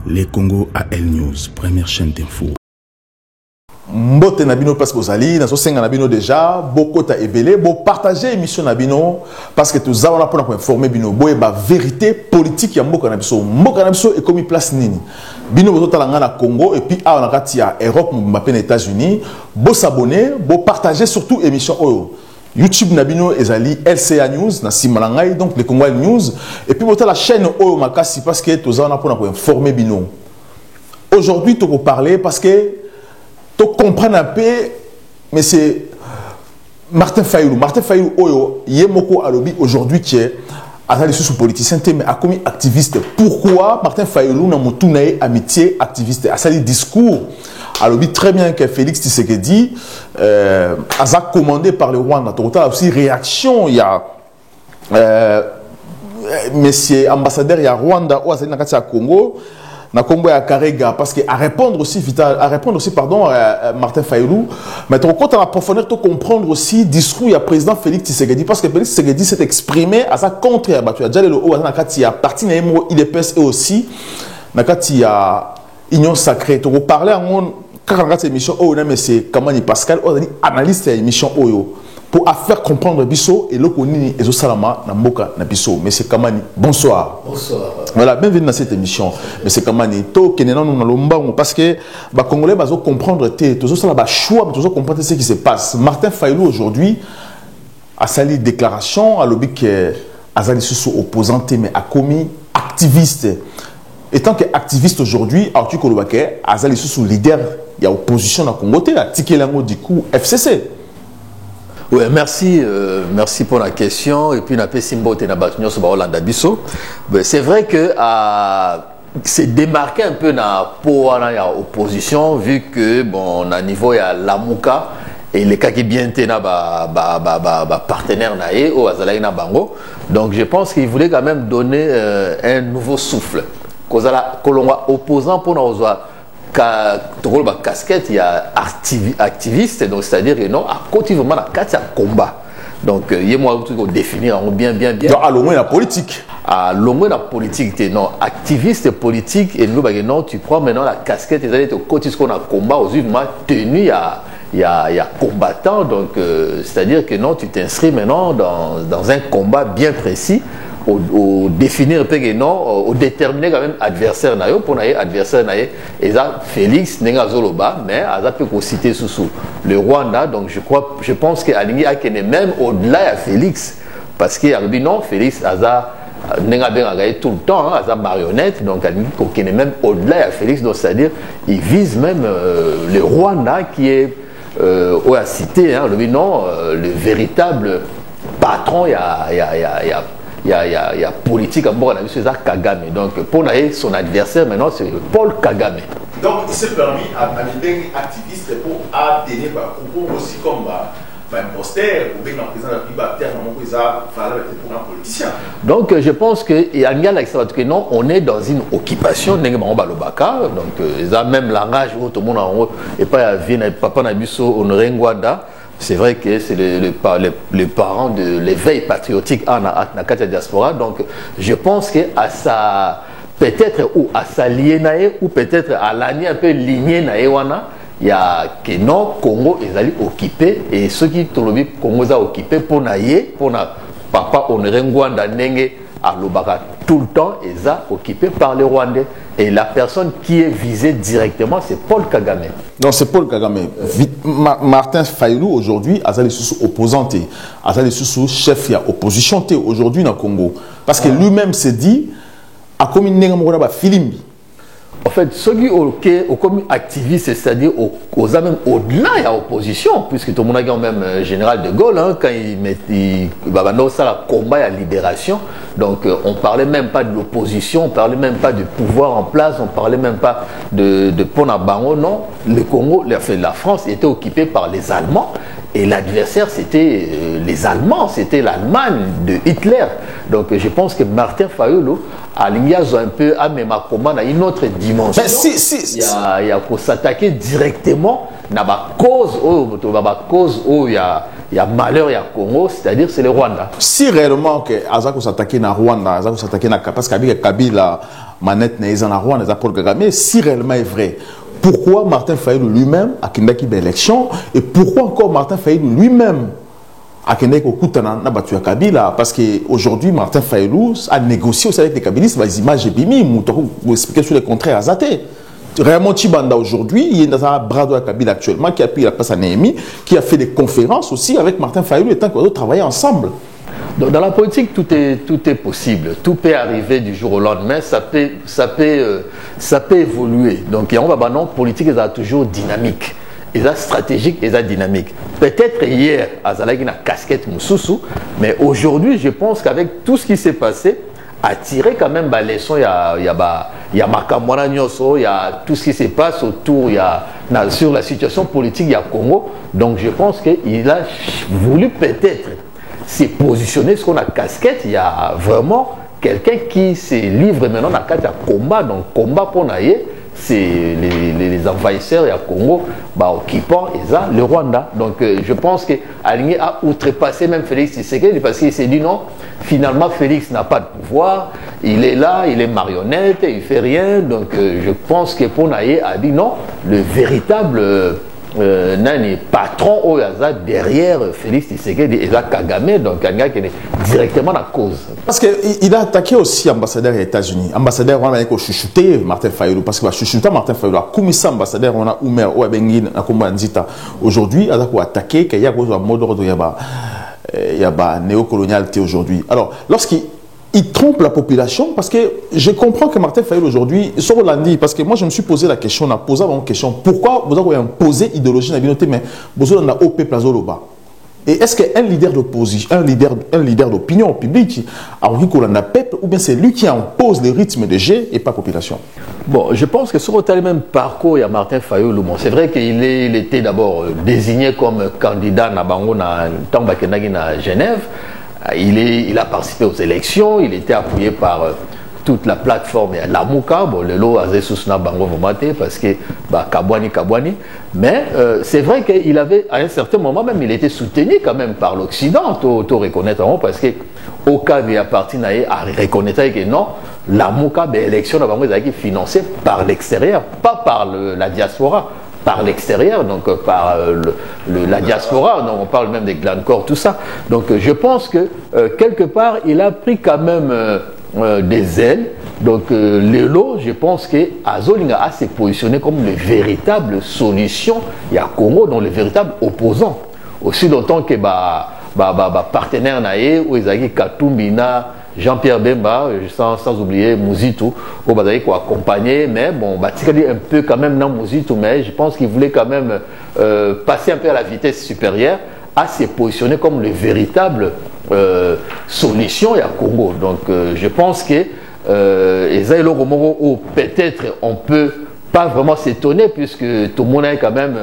Les Congo AL News, première chaîne d'info. Mbote Nabino parce que vous allez, dans ce 5 Nabino déjà, beaucoup ta ébélé, beaucoup partager l'émission Nabino parce que tous avons pour informer Bino, boye ba vérité politique ya Mboka Nabiso. Mboka Nabiso est comme place nini. Bino boto talanga na Congo et puis à on a katia Europe, m'appelle États-Unis, bo s'abonner, bo partager surtout émission Oyo. YouTube Nabino ezali LCA News na Simalangai donc les Congo News et puis boto la chaîne Oyo Makasi parce que tous avons pour informer Bino. Aujourd'hui, tu peux parler parce que tu comprends un peu, mais c'est Martin Fayulu. Martin Fayulu, il est moko alobi aujourd'hui qui est sous politicien, mais a commis activiste. Pourquoi Martin Fayulu n'a pas amitié activiste? À ce discours, alobi très bien que Félix Tshisekedi a commandé par le Rwanda. Tu as aussi réaction, il y a monsieur ambassadeur, il y a Rwanda ou à Congo. Na Congo ya Karega parce que à répondre aussi pardon Martin Fayulu mais tu compte en profondeur tu comprendre aussi discours il y a président Félix Tshisekedi parce que Félix Tshisekedi s'est exprimé à sa contre ya batu ya jalelo o na kati ya parti na yemo il est aussi na kati ya union sacrée tu parler en quand cette émission o na monsieur Kamani Pascal o analyste ya émission oyo pour faire comprendre biso et le konini ezo salama na mboka na biso monsieur Kamani bonsoir. Bonsoir. Voilà, bienvenue dans cette émission. Monsieur Kamani, to kenena nous na lomba parce que ba congolais bazo comprendre té toujours ça ba choix toujours comprendre ce qui se passe. Martin Fayulu aujourd'hui a sali déclaration à lobby que azali sous opposante mais a commis activiste. Étant que activiste aujourd'hui, Arthur Kolobake azali sous leader, il y a opposition dans Congo té a tiké lango du coup FCC. Oui, merci, merci pour la question. Et puis, c'est vrai que c'est démarqué un peu pour l'opposition, vu que, bon, à niveau, il y a Lamouka et les cas qui bien étaient partenaires au Azalaïna Bango. Donc, je pense qu'il voulait quand même donner un nouveau souffle. Kolonga opposant pour nous casquette, il y a activiste, donc c'est-à-dire que non, à côté vraiment la carte, il y a combat. Donc, il y a moi tout définir bien. Donc, à l'au moins la politique. À l'au moins la politique, non, activiste politique, et nous, non, tu prends maintenant la casquette, c'est-à-dire que côté ce qu'on a combat, aux yeux, tenu, il y a combattant, donc c'est-à-dire que non, tu t'inscris maintenant dans un combat bien précis. Au définir non, au déterminer quand même adversaire nayo pour naie adversaire naie et ça Félix nenga zoloba mais ça peut citer sous le Rwanda donc je pense que alingi a même au-delà de Félix parce qu'il a dit non Félix aza nenga ben tout le temps aza marionnette donc alingi même au-delà de Félix donc c'est-à-dire il vise même le Rwanda qui est au a cité le non le véritable patron il y a politique à bord, c'est Kagame. Donc, pour son adversaire, maintenant, c'est Paul Kagame. Donc, il s'est permis à des activistes pour tenir propos aussi comme un poster ou bien un président de la République pour un politicien. Donc, je pense que non, on est dans une occupation. Donc, ils ont même langage où tout le monde et pas Papa Nabiso honoré Ngwanda. C'est vrai que c'est les parents de l'éveil patriotique en Nakata diaspora. Donc, je pense qu'à sa peut-être ou à sa lignée ou peut-être à l'année un peu lignée naïwana, il y a que non Congo est allé occupé et ceux qui le Congo a occupé pour naïe pour na papa honoré Ngwanda Nenge à Lobaka tout le temps ils a occupé par les Rwandais et la personne qui est visée directement c'est Paul Kagame. Non, c'est Paul Kagame. Martin Fayulu aujourd'hui a sous opposante, a sous chef il y a opposition aujourd'hui dans le Congo parce que lui-même s'est dit à comme une nègre film. En fait, ceux qui sont comme activistes, c'est-à-dire même au-delà de l'opposition, puisque tout le monde a même général de Gaulle, quand il ça la combat et la libération, donc on ne parlait même pas de l'opposition, on ne parlait même pas du pouvoir en place, on ne parlait même pas de Ponabango, non. Le Congo, la France était occupée par les Allemands. Et l'adversaire, c'était les Allemands, c'était l'Allemagne de Hitler. Donc je pense que Martin Fayulu a un peu à même à une autre dimension. Il y a pour s'attaquer directement à la cause où il y a malheur, il y a Congo, c'est-à-dire c'est le Rwanda. Si réellement que Azako s'attaquer à Rwanda, Azako s'attaquer à parce que Kabila manette Naïzana Rouen, Paul Kagame, si réellement est vrai, pourquoi Martin Fayulu lui-même a Kindaki d'élection et pourquoi encore Martin Fayulu lui-même a Kindaki Okutana na batu ya Kabila? Parce qu'aujourd'hui, Martin Fayulu a négocié aussi avec les Kabilistes, les images et bimi, vous expliquez sur les contraires à Zate. Raymond Tchibanda aujourd'hui, il est dans un bras de la Kabila actuellement, qui a pris la place à Néhémie, qui a fait des conférences aussi avec Martin Fayulu, étant qu'on doit travailler ensemble. Donc, dans la politique, tout est possible. Tout peut arriver du jour au lendemain. Ça peut évoluer. Donc, on va dire non, politique est toujours dynamique. Ils sont stratégique, ils sont dynamique. Peut-être hier, Azalagi na casquette Moussoussou, mais aujourd'hui, je pense qu'avec tout ce qui s'est passé, a tiré quand même la leçon. Il y a Makamwana Nyoso, il y a tout ce qui se passe autour, sur la situation politique, il y a Congo. Donc, je pense qu'il a voulu peut-être se positionner sur la casquette. Il y a vraiment quelqu'un qui se livre maintenant dans le combat. Donc, combat pour naïe, c'est les envahisseurs et à Congo occupant le Rwanda. Donc je pense qu'Aligné a outrepassé même Félix Tshisekedi parce qu'il s'est dit non, finalement Félix n'a pas de pouvoir, il est là, il est marionnette, il ne fait rien. Donc je pense que Ponaye a dit non, le véritable nani patron au hasard derrière Félix Tshisekedi et Kagame, donc un gars qui est directement la cause. Parce qu'il a attaqué aussi l'ambassadeur des États-Unis. Ambassadeur, on a chuchoté Martin Fayulu, parce qu'il a chuchoté Martin Fayulu. Comme ça, ambassadeur, on a ouvert au Benguin, à Kombanzita. Aujourd'hui, il a attaqué, qu'il y a un mode de il y a néocolonialité aujourd'hui. Alors, lorsqu'il trompe la population, parce que je comprends que Martin Fayulu aujourd'hui, sur l'Andi, parce que moi je me suis posé la question, on a posé une question, pourquoi vous avez imposé idéologie dans la communauté, mais vous avez un OP Plazo Loba? Et est-ce qu'un leader d'opposition, un leader d'opinion publique, a envie qu'on a peuple, ou bien c'est lui qui impose le rythme de G et pas la population? Bon, je pense que sur le même parcours, il y a Martin Fayulu. Bon, c'est vrai qu'il était d'abord désigné comme candidat à Genève. Il a participé aux élections, il était appuyé par toute la plateforme la Mouka, bon, le lot a Susna Bango Momate parce que Kabwani. Mais c'est vrai qu'il avait, à un certain moment même, il était soutenu quand même par l'Occident, tout reconnaître, parce que au cas où il appartient à reconnaître que non, la Mouka, l'élection est financée par l'extérieur, pas par la diaspora. Par l'extérieur, donc par la diaspora, donc on parle même des Glencore, tout ça. Donc je pense que quelque part, il a pris quand même des ailes. Donc Lelo, je pense que Azolinga a s'est positionné comme le véritable solution. Il y a Congo, donc le véritable opposant. Aussi longtemps que partenaire naé, où ils ont Katumbina, Jean-Pierre Bemba, sans oublier Mouzitou, où ils ont accompagné, mais bon, un peu quand même dans Mouzitou, mais je pense qu'il voulait quand même passer un peu à la vitesse supérieure, à se positionner comme le véritable solution à Congo. Donc je pense que Ezaïlo Romoro, peut-être on peut pas vraiment s'étonner puisque tout le monde est quand même,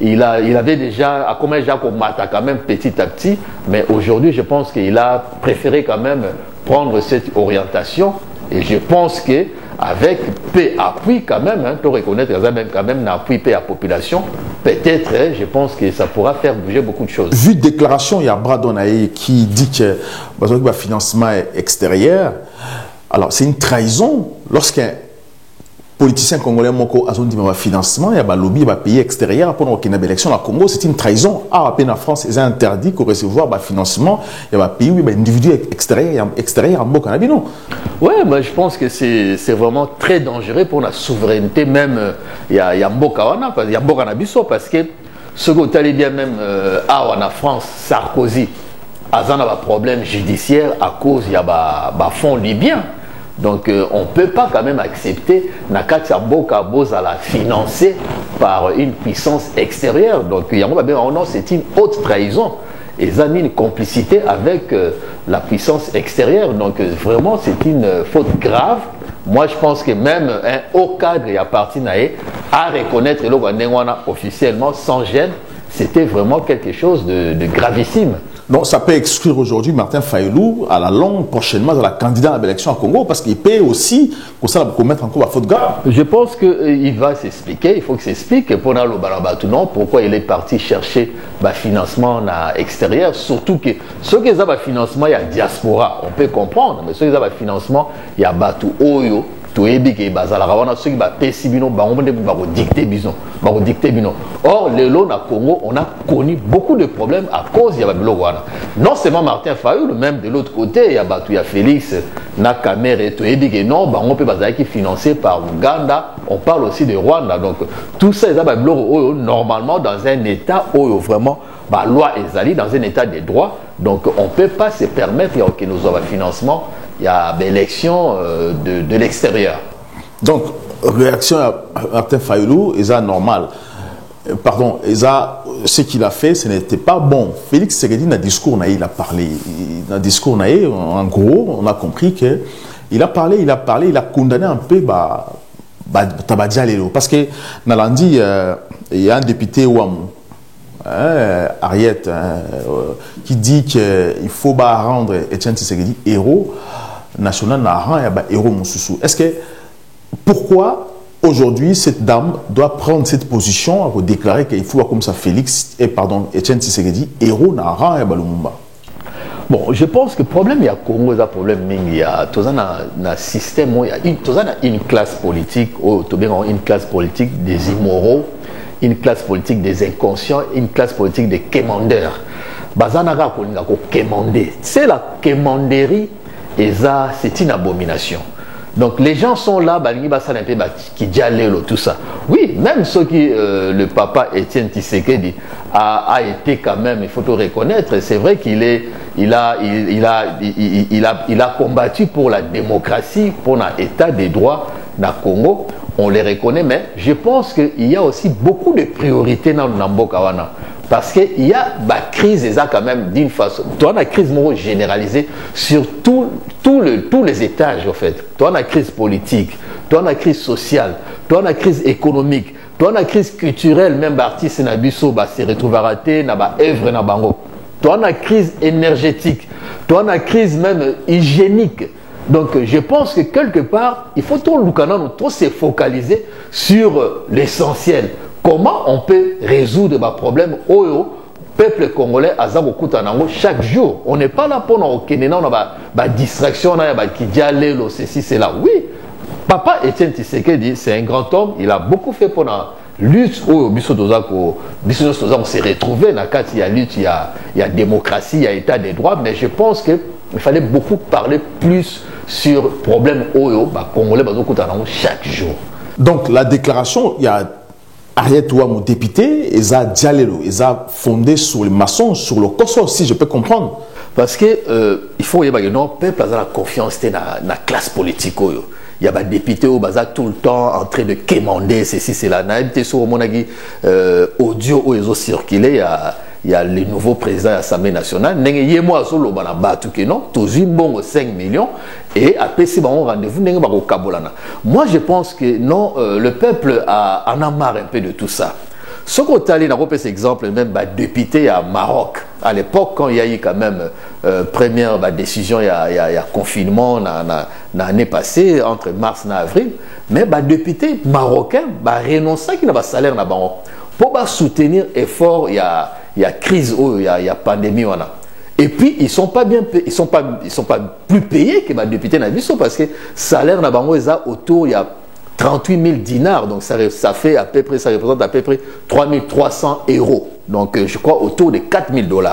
il avait déjà, à combien déjà qu'on mata quand même petit à petit, mais aujourd'hui je pense qu'il a préféré quand même prendre cette orientation et je pense que avec peu appui quand même, pour reconnaître quand même l'appui peu à la population, peut-être je pense que ça pourra faire bouger beaucoup de choses. Vu déclaration, il y a Bradonaï qui dit que le financement extérieur, alors c'est une trahison lorsqu'un politicien congolais moko a dit financement, il y a un lobby, il y a un pays extérieur pendant qu'il y a une élection au Congo, c'est une trahison. À peine en France, ils ont interdit de recevoir un financement, il y a un pays où il y a un individu extérieur en Boka. Oui, je pense que c'est vraiment très dangereux pour la souveraineté, même il y a Mboka, il y a Mboka Nabiso, parce que ce que vous allez bien même en France, Sarkozy, a un problème judiciaire à cause il y a un fonds libyen. Donc on ne peut pas quand même accepter Nakatia Boka Bozala financé par une puissance extérieure. Donc c'est une haute trahison. Et ça a mis une complicité avec la puissance extérieure. Donc vraiment c'est une faute grave. Moi je pense que même un haut cadre appartient à reconnaître le Rwanda officiellement sans gêne. C'était vraiment quelque chose de gravissime. Donc ça peut exclure aujourd'hui Martin Fayulu à la longue prochainement de la candidat à l'élection à Congo parce qu'il peut aussi commettre encore la faute grave. Je pense qu'il va s'expliquer, il faut qu'il s'explique pour le Barabatounon pourquoi il est parti chercher le financement extérieur, surtout que ceux qui ont le financement, il y a diaspora, on peut comprendre, mais ceux qui ont le financement, il y a Batu Oyo toyebi ke bazala wana ceux qui ba pesi bino bango nde ba dicter bino. Or lelo na Congo on a connu beaucoup de problèmes à cause ya babilo wana. Non seulement Martin Fayulu, même de l'autre côté il y a Batuya Félix na Kamere toyebi ke non bango pe bazala qui financé par Uganda, on parle aussi de Rwanda. Donc tout ça les babilo normalement dans un état où vraiment la loi est dans un état de droit, donc on ne peut pas se permettre que nous avons un financement, il y a l'élection de l'extérieur. Donc, réaction à Martin Fayulu, c'est normal. Pardon, ce qu'il a fait, ce n'était pas bon. Félix Tshisekedi, dans le discours, il a parlé. Dans le discours, en gros, on a compris qu'il a parlé, il a condamné un peu Tabadia Lelo. Parce que, Nalandi, il y a un député Ouamou. Ariette qui dit qu'il faut rendre Etienne Tshisekedi héros national, héros Moussoussou. Est-ce que pourquoi aujourd'hui cette dame doit prendre cette position pour déclarer qu'il faut comme ça Etienne Tshisekedi héros Naran et Balumumba? Bon, je pense que le problème il y a Congo, il y a problème il y a tout ça dans système, il y a une classe politique une classe politique des immoraux, une classe politique des inconscients, une classe politique des quémandeurs. Bazanaka ko quémander. C'est la quémanderie et ça c'est une abomination. Donc les gens sont là, qui dialèlent tout ça. Oui, même ceux qui, le papa Etienne Tshisekedi a été quand même, il faut le reconnaître, c'est vrai il a combattu pour la démocratie, pour l'état des droits dans le Congo. On les reconnaît, mais je pense qu'il y a aussi beaucoup de priorités dans le Nambokawana. Parce qu'il y a la crise, quand même, d'une façon. Tu as une crise généralisée sur tous les étages, en fait. Tu as une crise politique, tu as une crise sociale, tu as une crise économique, tu as une crise culturelle, même l'artiste Nabiso se retrouve à rater, n'a œuvre na bango. Tu as une crise énergétique, tu as une crise même hygiénique. Donc je pense que quelque part, il faut trop se focaliser sur l'essentiel. Comment on peut résoudre les problèmes au peuple congolais chaque jour? On n'est pas là pour nous distraction, qui dit aller, ceci, c'est là. Oui, papa Etienne Tshisekedi, c'est un grand homme, il a beaucoup fait pour la lutte où on s'est retrouvé dans il y a lutte, il y a démocratie, il y a état des droits, mais je pense qu'il fallait beaucoup parler plus sur le problème congolais chaque jour. Donc la déclaration, il y a Ariette Ouamou, député, ils ont dialelo, ils ont fondé sur les maçons, sur le Kosovo, si je peux comprendre. Parce que il faut que le peuple a la confiance dans la classe politique. Il y a des députés qui sont tout le temps en train de quémander ceci, cela. Il y a sur audio où ils ont circulé. Il y a le nouveau président de l'Assemblée nationale. Il y a moi sur le toujours 5 millions. Et après, c'est un rendez-vous. Moi, je pense que non, le peuple en a marre un peu de tout ça. Ce qu'on a dit, on cet exemple, même député à Maroc, à l'époque, quand il y a eu quand même première décision, il y a confinement l'année passée, entre mars et avril, mais député marocain renoncé à un salaire pour soutenir l'effort, il y a crise, il y a pandémie. Et puis, ils ne sont pas bien payés, ils sont pas plus payés que les députés parce que le salaire est autour, il y a 38 000 dinars, donc ça fait à peu près, ça représente à peu près 3 300 euros. Donc je crois autour de 4 000 $.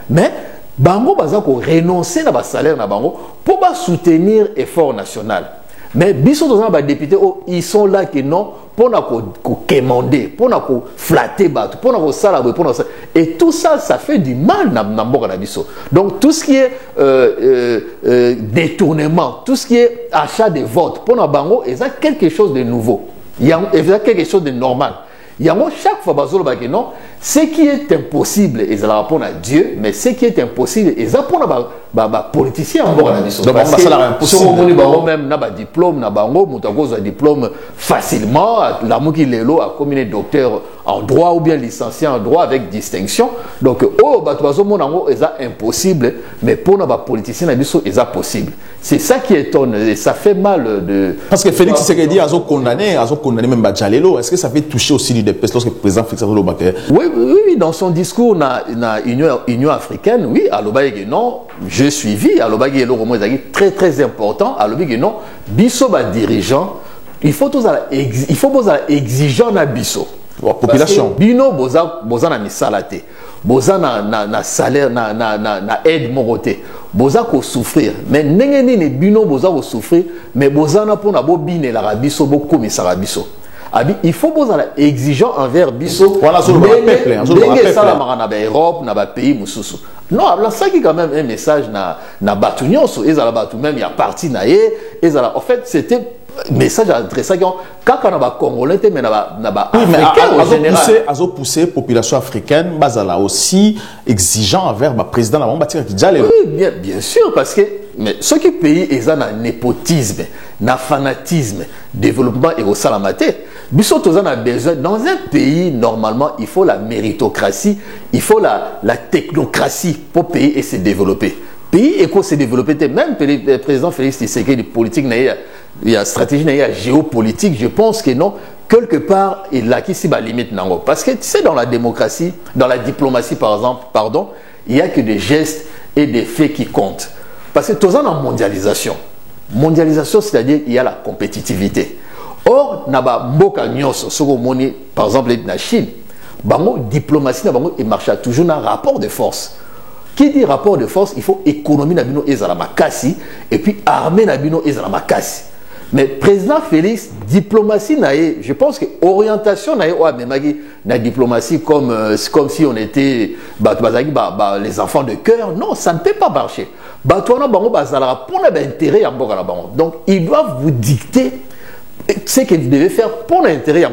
Mais Bango Bazako renoncer à un salaire pour soutenir l'effort national. Mais biso dans les députés, ils sont là que non, pour nous quémander, pour nous flatter, pour nous salabrer, et tout ça, ça fait du mal dans biso. Donc tout ce qui est détournement, tout ce qui est achat de votes, pour nous bango, il y a quelque chose de nouveau. Il y a quelque chose de normal. Il y a chaque fois que non, ce qui est impossible, ils ont rapport à Dieu, mais ce qui est impossible, ils ont rapport à politiciens. Donc, si on a même un diplôme, un diplôme facilement, la mouki lelo a comme un docteur en droit ou bien licencié en droit avec distinction. Donc, oh, c'est impossible, mais pour nos politiciens, c'est possible. C'est ça qui étonne et ça fait mal de... Parce que Félix Tshisekedi a condamné même Badjalelo. Est-ce que ça fait toucher aussi l'UDPS lorsque le président Félix Tshisekedi... Oui, dans son discours, na Union africaine, oui, à l'Obaïgue, non, je suivi, à l'Obaïgue, très très important, à l'Obaïgue, non, biso dirigeant, il faut exigeant na biso. Population. Bino boza na misalate. Boza na salaire na aide moroté. Boza ko souffrir. Mais nengeni ne bino boza ko souffrir, mais boza na pona bo bine la biso bo komisa biso. Abi il faut boza na exigeant envers biso. Voilà sur le peuple, sur le peuple. Ça la marana ba Europe, na ba pays mususu. Non, là ça qui quand même un message na batu nyonso, ezala batu même il y a parti na ye, ezala en fait c'était message adressé quand on a congolais mais africain en général pousser population africaine bazala aussi exigeant envers le président la oui bien sûr parce que mais ce qui pays est un népotisme na fanatisme développement et au salamate biso tozana a besoin dans un pays normalement il faut la méritocratie il faut la technocratie pour payer et se développer pays et se développer même le président Félix Tshisekedi politique il y a stratégie, il y a géopolitique, je pense que non, quelque part, il a qui s'y limite. Parce que tu sais, dans la démocratie, dans la diplomatie par exemple, pardon, il n'y a que des gestes et des faits qui comptent. Parce que tout ça dans la mondialisation. Mondialisation, c'est-à-dire il y a la compétitivité. Or, naba mboka nyonso, par exemple, la Chine, bango diplomatie, il marche toujours dans un rapport de force. Qui dit rapport de force, il faut économie nabino ezala makasi et puis armée nabino ezala makasi. Mais président Félix, diplomatie naïe, je pense que orientation naïe la diplomatie comme si on était les enfants de cœur, non, ça ne peut pas marcher. Donc ils doivent vous dicter ce que vous devez faire pour l'intérêt.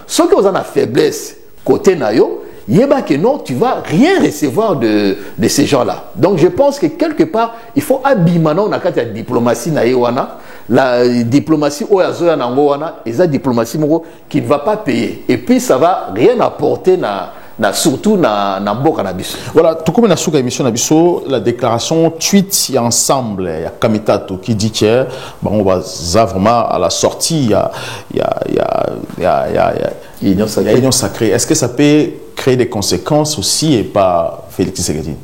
Ce que vous en avez faiblesse côté naïo, que non, tu vas rien recevoir de ces gens-là. Donc je pense que quelque part, il faut abîmer la diplomatie naïwana. La diplomatie et la diplomatie qui ne va pas payer et puis ça va rien apporter surtout na mboka na biso. Voilà, tout comme na souka émission na biso la déclaration tweet y ensemble il y a Kamitato qui dit que on va vraiment à la sortie il y a Union sacrée. Est-ce que ça peut créer des conséquences aussi et pas Félix Tshisekedi?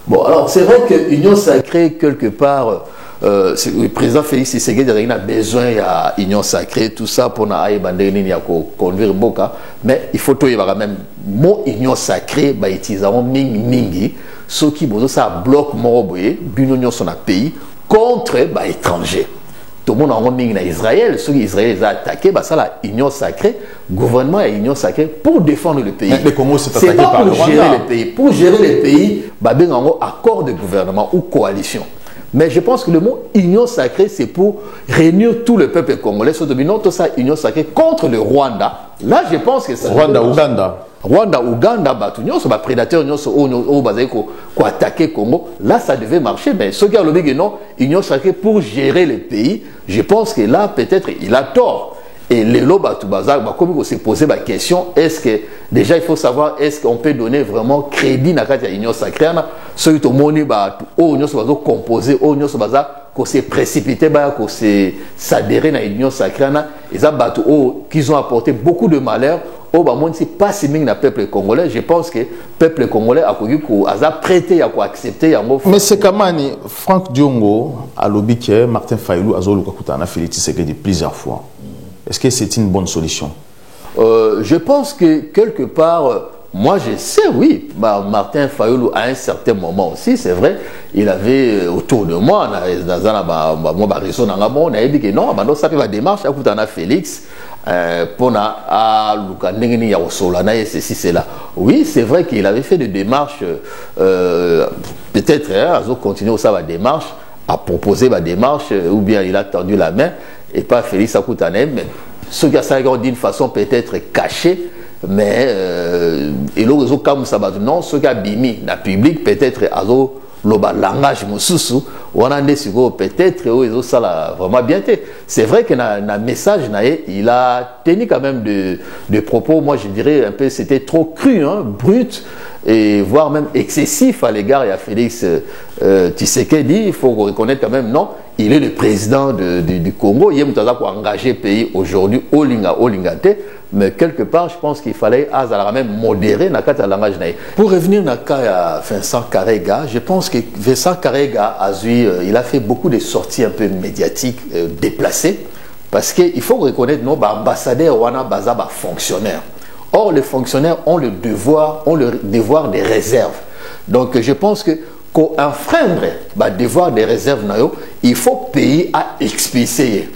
Bon, alors c'est vrai que Union sacrée quelque part le président Félix Tshisekedi a besoin de l'union sacrée, tout ça pour conduire Boka. Mais il faut qu'il y ait même mot union sacrée, utilisant mingi, ce qui bloque Moroboye, l'union sur un pays contre l'étranger. Tout le monde a mis en Israël, ceux qui Israël a attaqué, ça la union sacrée, gouvernement et union sacrée pour défendre le pays. Mais comment c'est attaqué pas par pour le gérer Rwanda? le pays. Pour gérer le pays, il y a un accord de gouvernement ou coalition. Mais je pense que le mot union sacrée, c'est pour réunir tout le peuple congolais. Surtout, tout ça, union sacrée contre le Rwanda. Là, je pense que ça. Rwanda, Ouganda, prédateurs, qui attaquer Congo. Là, ça devait marcher. Mais ce qui a le dit non, union sacrée pour gérer le pays, je pense que là, peut-être, il a tort. Et les lobes comme on s'est posé la question, est-ce que déjà il faut savoir est-ce qu'on peut donner vraiment crédit à l'union sacrée? Ceux qui ont composé, qu'on s'est précipité, qu'on s'est s'adhéré à l'union sacrée, qu'ils ont apporté beaucoup de malheur. C'est pas si bien le peuple congolais. Je pense que le peuple congolais a prêté à accepter. Mais c'est comme Franck Diongo a lobby que Martin Fayulu a Félix Tshisekedi plusieurs fois. Est-ce que c'est une bonne solution? Je pense que quelque part, moi je sais, oui, Martin Fayulu à un certain moment aussi, c'est vrai, il avait autour de moi, on a dit que non, ça fait la démarche, à Félix, pour ceci, cela. Oui, c'est vrai qu'il avait fait des démarches, peut-être, continuer ça, la démarche, à proposer la démarche, ou bien il a tendu la main, et pas Félix Akoutanem, mais ce qui a d'une façon peut-être cachée, mais et le réseau comme ça non ce qui a bimi la public peut-être azo le langage mususu on a des peut-être ça l'a vraiment bien été. C'est vrai que na message il a tenu quand même de propos, moi je dirais un peu c'était trop cru, hein, brut et voire même excessif à l'égard de Félix Tshisekedi. Il faut reconnaître quand même non, il est le président du Congo, il est engagé le pays aujourd'hui au Lingate. Mais quelque part, je pense qu'il fallait même modérer le langage. Pour revenir au cas de Vincent Karega, je pense que Vincent Karega il a fait beaucoup de sorties un peu médiatiques déplacées parce qu'il faut reconnaître nos ambassadeurs ou fonctionnaires. Or, les fonctionnaires ont le devoir des réserves. Donc, je pense que pour enfreindre le devoir des réserves, il faut payer à expulser.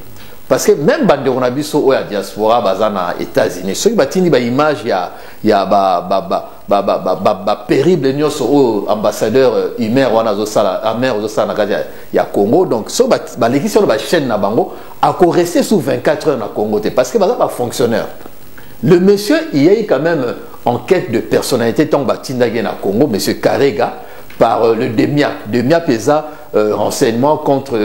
Parce que même si on a vu la diaspora aux États-Unis, ceux qui ont une image, il y a périble ambassadeur Imer il y a Congo. Donc, l'équipe de la chaîne a resté sous 24 heures au Congo parce que c'est fonctionnaire. Le monsieur, il y a eu quand même enquête de personnalité tant que na Congo, monsieur Karega, par le DEMIAP. DEMIAP est renseignement contre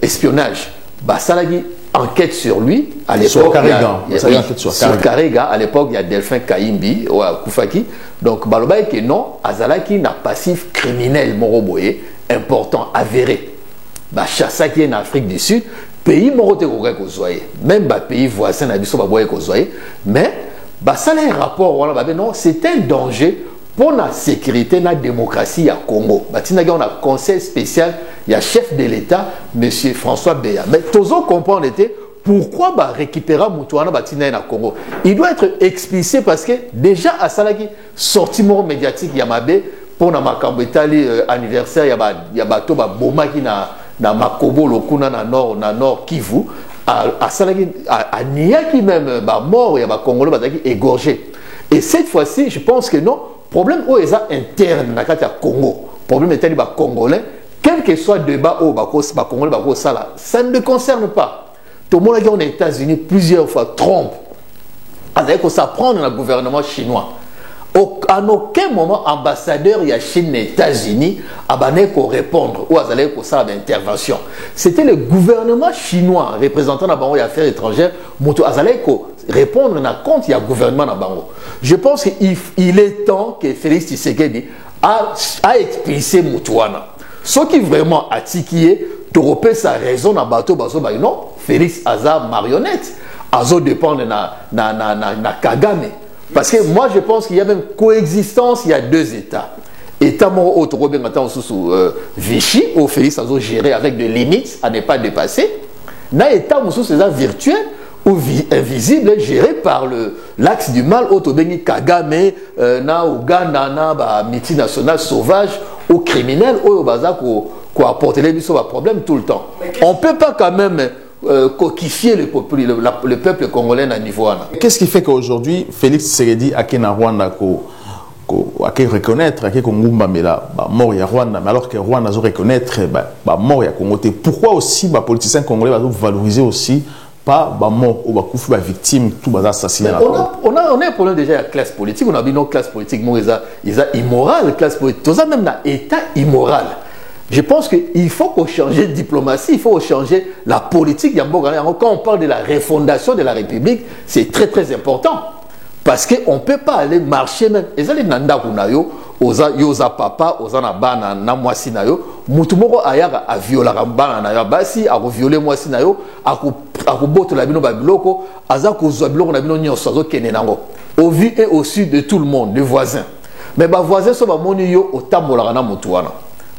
espionnage. Salagi enquête sur lui à l'époque sur Karega. À l'époque il y a Delphin Kaimbi ou Koufaki. Donc baloba que non, azalaki na passif criminel moroboye important avéré. Chassa qui est en Afrique du Sud, pays morote même pays voisin na biso baboye kozoye, mais ça a un rapport non, c'est un danger pour la sécurité et la démocratie à Congo. On a un conseil spécial, il y a chef de l'État, M. François Beya. Mais tous comprendre pourquoi récupérer Moutouana à Congo. Il doit être explicité parce que déjà à Salaki, sorti médiatique Yamabe, pour la Makambetali anniversaire, il y a bateau Boma qui na Makobo, le Kuna na nord Kivu, à Salaki, à Niaki même, mort, il y a Congolais qui égorgé. Et cette fois-ci, je pense que non. Problème où est interne dans le Congo. Problème est les Congolais, quel que soit le débat au Congolais, ça ne le concerne pas. Tout le monde qui est aux États-Unis plusieurs fois trompe. Avec ça prend dans le gouvernement chinois. À aucun moment, ambassadeur il y a Chine et États-Unis a répondre ou à ça intervention. C'était le gouvernement chinois représentant les affaires étrangères qui répondre à compte il y a gouvernement Bango. Je pense qu'il est temps que Félix Tshisekedi a expulsé Moutouana. Ce qui vraiment a tiqué, tu sa raison dans bateau non, Félix Azar marionnette, Azo dépend na Kagame. Parce que moi je pense qu'il y a même coexistence, il y a deux États. État mort autre sous Vichy, où Félix Azo géré avec des limites à ne pas dépasser. Na État virtuel ou invisible géré par l'axe du mal autobéni Kagame na Ouganda na multinational sauvage ou criminel ou baza ko apporter les problème tout le temps. On peut pas quand même coquifier le peuple congolais à niveau. Qu'est-ce qui fait qu'aujourd'hui Félix Tshisekedi a qu'un Rwanda à reconnaître à Kongumba mais là mort ya Rwanda, mais alors que Rwanda doit reconnaître mort ya Congo. Pourquoi aussi les politiciens congolais doivent valoriser aussi pas mort ou koufu victime tout assassiné? On a un problème déjà à la classe politique. On a vu nos classes politiques ils ont immoral classe politique. Tout ça même dans état immoral. Je pense qu'il faut qu'on change de diplomatie, il faut changer la politique. Quand on parle de la refondation de la République, c'est très très important. Parce qu'on ne peut pas aller marcher même. Et ça, les nanda kunayo, oza papa, oza na bana na mwasi nayo, mutumoko ayaka a viola bana nayo, basi a violer mwasi nayo, a boto la bino babiloko, aza kozwa biloko na bino nyonso azo kene nango. Au vu et au sud de tout le monde, les voisins. Mais les voisins sont moni yo otambola na mutuana.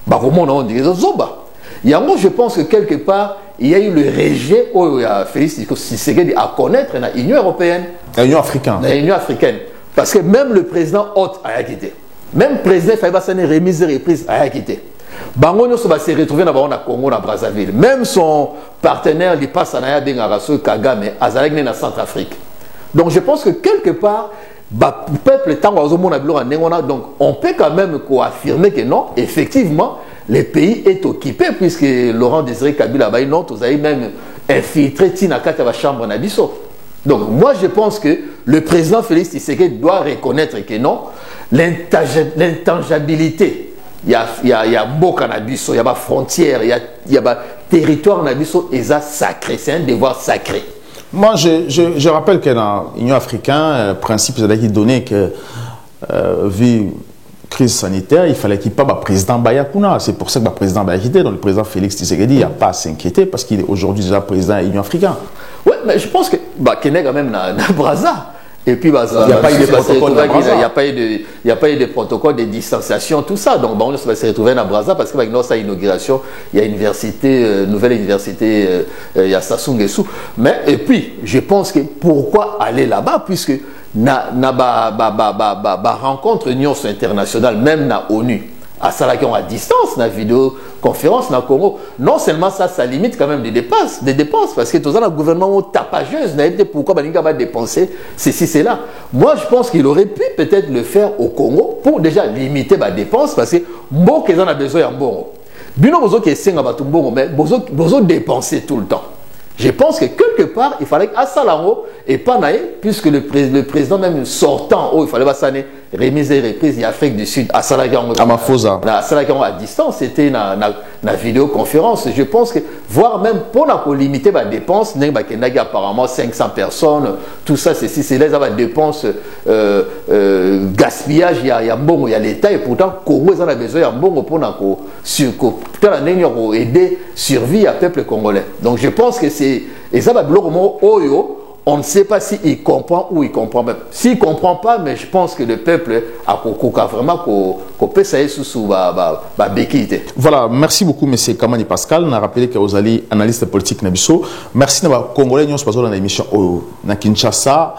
On dit je pense que quelque part, il y a eu le rejet où Félix Tshisekedi à connaître l'Union européenne. L'Union africaine. L'Union africaine. Parce que même le président Hott a quitté. Même le président Faïbassane remise et reprise a quitté. Bango va se retrouver dans le Congo, dans Brazzaville. Même son partenaire, il passe à Naya Bengarasso, Kagame, à Zaregne, en Centrafrique. Donc je pense que quelque part, le peuple donc on peut quand même affirmer que non, effectivement, le pays est occupé, puisque Laurent Désiré Kabila, non, vous avez même infiltré Tinakata la chambre Nabiso. Donc moi je pense que le président Félix Tshisekedi doit reconnaître que non, l'intangibilité, il y a beaucoup Nabiso, il y a des frontières, il y a des territoires Nabiso, et ça sacré, c'est un devoir sacré. Moi je rappelle que dans l'Union africaine, le principe c'est donné que vu crise sanitaire, il fallait qu'il n'y ait pas de président Bayakuna. C'est pour ça que le président Bayakité, donc le président Félix Tshisekedi, il n'y a pas à s'inquiéter parce qu'il est aujourd'hui déjà président de l'Union africaine. Oui, mais je pense que qu'il est quand même dans Brazza. Et puis, il n'y a pas eu de protocole il n'y a pas eu de protocole de distanciation, tout ça. Donc, on va se retrouver dans Brazza parce que dans sa inauguration, il y a une université, nouvelle université, il y a Sassou Nguesso. Mais, et puis, je pense que pourquoi aller là-bas, puisque rencontre union internationale, même na ONU, à ça là qui ont à distance, na vidéoconférence na Congo, non seulement ça limite quand même des dépenses, parce que tout ça, le gouvernement tapageuse, n'a pas pourquoi Balinga va dépenser ceci, c'est là. Moi, je pense qu'il aurait pu peut-être le faire au Congo pour déjà limiter les dépenses, parce que bon qu'ils en a besoin en bon. Bino bozo qui est singa batumbo, mais bozo dépenser tout le temps. Je pense que quelque part, il fallait qu'à Salango et pas naïe, puisque le président même sortant, il fallait pas s'aner remise et reprise d'Afrique du Sud à Salango. À Mafosa. À Salango à distance, c'était la vidéoconférence. Je pense que, voire même pour limiter les dépenses, apparemment 500 personnes, tout ça, c'est là, ça va dépenses, gaspillage, il y a bon, il y a l'État, et pourtant, Congo, ils en a besoin, il y a bon pour aider survie à peuple congolais. Donc je pense que c'est, et ça va bloquer Oyo. On ne sait pas s'il comprend ou il comprend même. S'il ne comprend pas, mais je pense que le peuple a vraiment qu'on peut s'aller sous la béquille. Voilà, merci beaucoup, M. Kamani Pascal. On a rappelé que vous allez analyste politique Nabiso. Merci à Congolais, nous sommes dans l'émission Oyo. Na Kinshasa,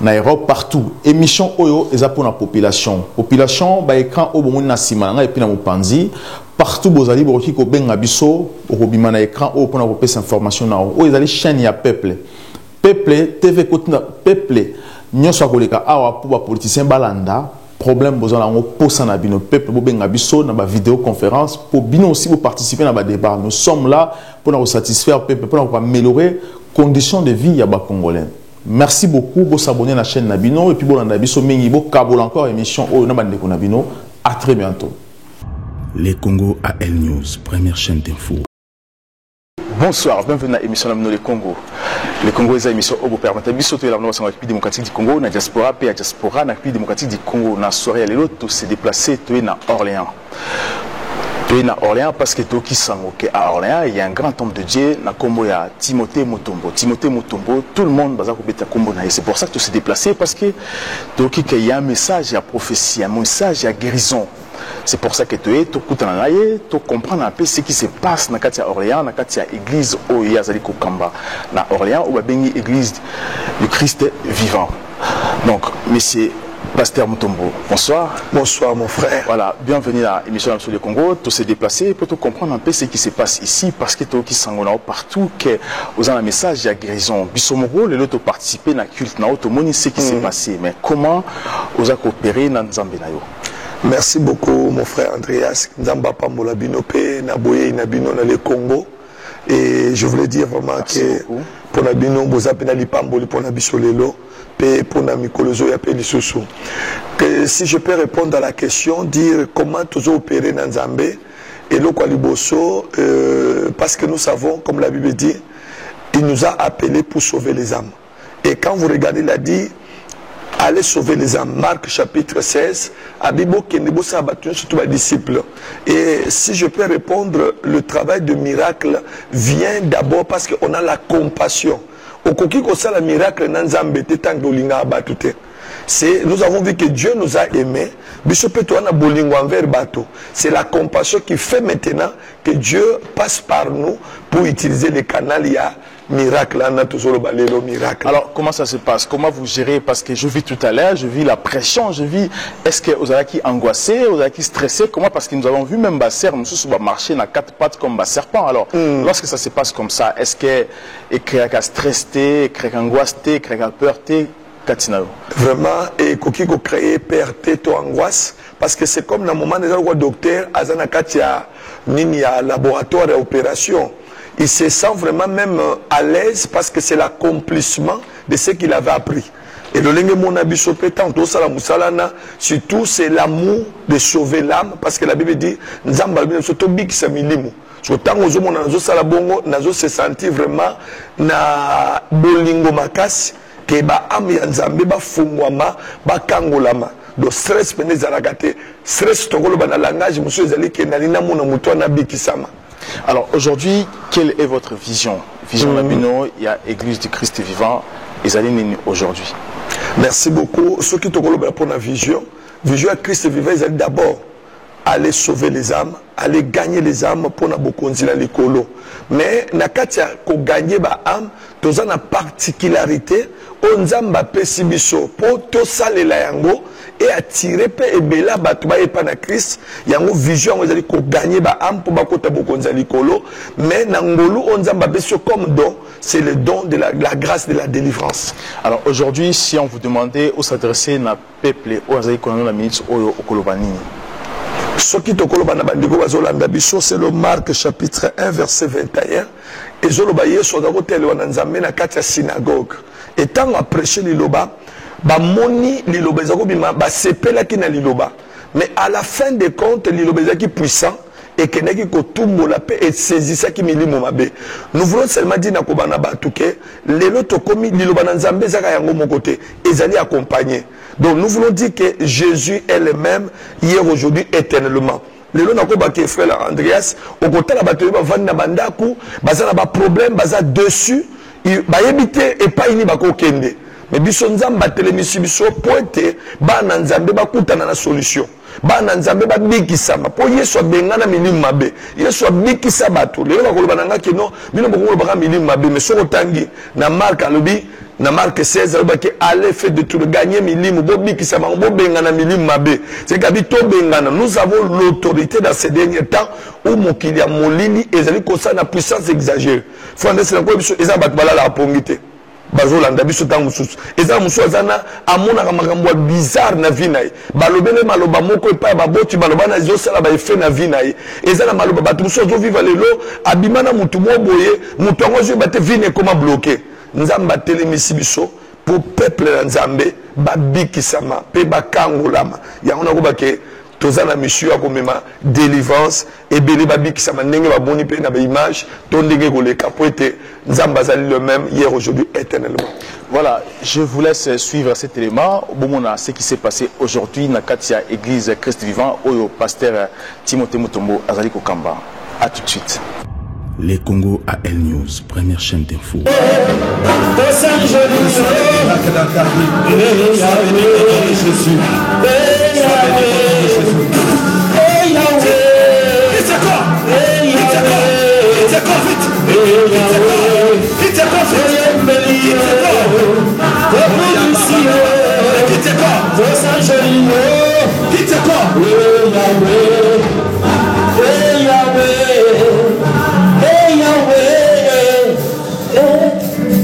na Europe, partout. Émission Oyo est pour la population. Population, écran au bon Nassima, et puis na Mupanzi. Partout, vous allez voir que ben Nabiso, au robima na écran, au pour la cette information. Vous allez chaîne ya peuple. Peuple, TV Kotina, peuple, nous sommes awa pour les politiciens balanda, problème besoin d'en poser na bino peuple, pour bien abisso na ba vidéoconférence, pour bien aussi vous participer dans ba débat. Nous sommes là pour nous satisfaire peuple, pour nous améliorer conditions de vie ya ba congolais. Merci beaucoup, vous s'abonner à la chaîne Nabino et puis vous abisso mingi bo kabol encore émission au na bande ko Nabino. À très bientôt. Les Congo AL News, première chaîne d'info. Bonsoir, bienvenue à l'émission Nabino le Congo. Le Congo est une émission où vous permettez de sauter la République démocratique du Congo, la diaspora, la diaspora, la République démocratique du Congo. La soirée à l'autre, tout s'est déplacé, tout est à Orléans. Tout est à Orléans parce que tout qui s'en à Orléans, il y a un grand homme de Dieu, na Congo, il y a Timothée Mutombo. Timothée Mutombo, tout le monde va à Congo. C'est pour ça que tout s'est déplacé parce que tout il y a un message, il y a prophétie, un message, il y a guérison. C'est pour ça que tu es, tu comprends un peu ce qui se passe dans Orléans, dans l'église où il y a Kamba. Dans Orléans, où il y a l'église du Christ vivant. Donc, monsieur Pasteur Mutombo, bonsoir. Bonsoir, mon frère. Voilà, bienvenue à l'émission sur le Congo. Tu s'es déplacé pour comprendre un peu ce qui se passe ici, parce que tu es partout, que vous avez un message de guérison. Bissomoro, les autres participent à la culte, tout le monde sait ce qui s'est passé. Mais comment vous avez coopéré dans Zambénayo? Merci beaucoup, mon frère Andreas. Nzamba Pambola Binope, Naboye Nabino dans le Congo. Et je voulais dire vraiment que pour Nabino, vous avez un Pamboli pour Nabisolelo, et pour Namikolozo, il y si je peux répondre à la question, dire comment tous opérer dans Zambé et le Kwaliboso, parce que nous savons, comme la Bible dit, il nous a appelés pour sauver les âmes. Et quand vous regardez, il a dit, allez sauver les âmes. Marc chapitre 16. Abibo Kenebo Sabatun, surtout les disciples. Et si je peux répondre, le travail de miracle vient d'abord parce qu'on a la compassion. Au coquille qu'on sait le miracle, nous avons vu que Dieu nous a aimés. C'est la compassion qui fait maintenant que Dieu passe par nous pour utiliser les canaux. Il y a miracle, miracle. Alors, comment ça se passe? Comment vous gérez? Parce que je vis tout à l'heure, je vis la pression, je vis. Est-ce que vous avez qui angoissé, vous avez qui stressé? Comment? Parce que nous avons vu même Basser, nous sommes marcher dans quatre pattes comme un serpent. Alors, lorsque ça se passe comme ça, est-ce que quelqu'un a stressé, quelqu'un a angoissé, quelqu'un a peur? Katinao. Vraiment, et qui a créé PRT, to angoisse, parce que c'est comme dans le moment où le docteur Azana Katia, Nini a laboratoire d'opération. Il se sent vraiment même à l'aise parce que c'est l'accomplissement de ce qu'il avait appris. Et le lingue mon abisso pétant, tout ça la moussalana, surtout c'est l'amour de sauver l'âme, parce que la Bible dit, Nzamba surtout big samilimu. Autant aux hommes nazo salabongo, nazo se sentir vraiment na bolingo makasi, que ba am ya Nzambe ba fungwama, ba kangolama. Donc stress pene zalagate, stress tokolo ba na langage monsieur ezali ke na lina mona muto na bikisama. Alors aujourd'hui, quelle est votre vision? Vision Nabino, il y a Église du Christ vivant, et Zaline aujourd'hui. Merci beaucoup. Ceux qui te collent pour la vision, vision à Christ vivant, ils allaient d'abord aller sauver les âmes, aller gagner les âmes pour na beaucoup de l'écolo. Mais na katia ko gagner ba âme, tous en a particularité, on zamba pesibiso pour tout ça les yango et attirer pe ebela batuba et pana Christ, yango vision on allait ko gagner ba âme pour ba kota beaucoup de l'écolo. Mais na ngolu on zamba pesibiso comme don, c'est le don de la grâce de la délivrance. Alors aujourd'hui, si on vous demandait où s'adresser na peuple, où vous allez connaître la minute au Kolobani. Ce qui te kolobana bandiko bazolanda biso, c'est le Marc chapitre 1 verset 21. Et zolobaye soda hôtel wana nzambe na kati ya synagogue. Et tant à prêcher liloba, ba moni liloba ezako bima ba sepela ki na liloba. Mais à la fin des comptes liloba ezaki puissant et keneki ko tumbola pe et saisissa ki milimo mabe. Nous voulons seulement dire na kobana batu ke lelo to komi liloba na nzambe zaka yango mokote ezali accompagné. Donc nous voulons dire que Jésus est le même hier, aujourd'hui, éternellement. Le long de frère Andreas, au côté de la bataille, il y a un problème, il y a dessus, il y a évité et pas une bakokende. Mais biso nzamba télémission biso pointe ba na nzambe ba kutana na solution. Ba na nzambe ba bikisama po yeso bengana milimu mabe. Yeso bikisa bato. Lelo bakoloba nanga kino bino bokolo baka milimu mabe mais soko tangi na Marc alobi na Marc 16 alobi allez fait de tout gagner milimu bo bikisama bo bengana milimu mabe. C'est kabi to bengana. Nous avons l'autorité dans ces derniers temps où mokili ya molili ezali kosa na puissance exagérée. Faut ndese na ko biso eza bato balala apongite. Bazolanda biso tangu susu eza musu azana amona makambo bizarre na vie na ye balobele maloba moko epa baboti baloba na zo sala ba effet na vie na ye eza na maloba batu musu zo vivre lelo abimana mutu moboye mutu ngo zo bate vie ne koma bloqué nzamba telemisi biso pour peuple na nzambe babikisama pe bakangolama yango na ko bake tozana monsieur a komema délivrance et beli babikisama ndenge baboni pe na ba image to ndenge ko le capote nzamba zali le même hier aujourd'hui éternellement. Voilà, je vous laisse suivre cet élément au moment ce qui s'est passé aujourd'hui na Katia église Christ vivant au pasteur Timothée Mutombo Azali Kokamba. À tout de suite. Les Congo AL News, première chaîne d'info.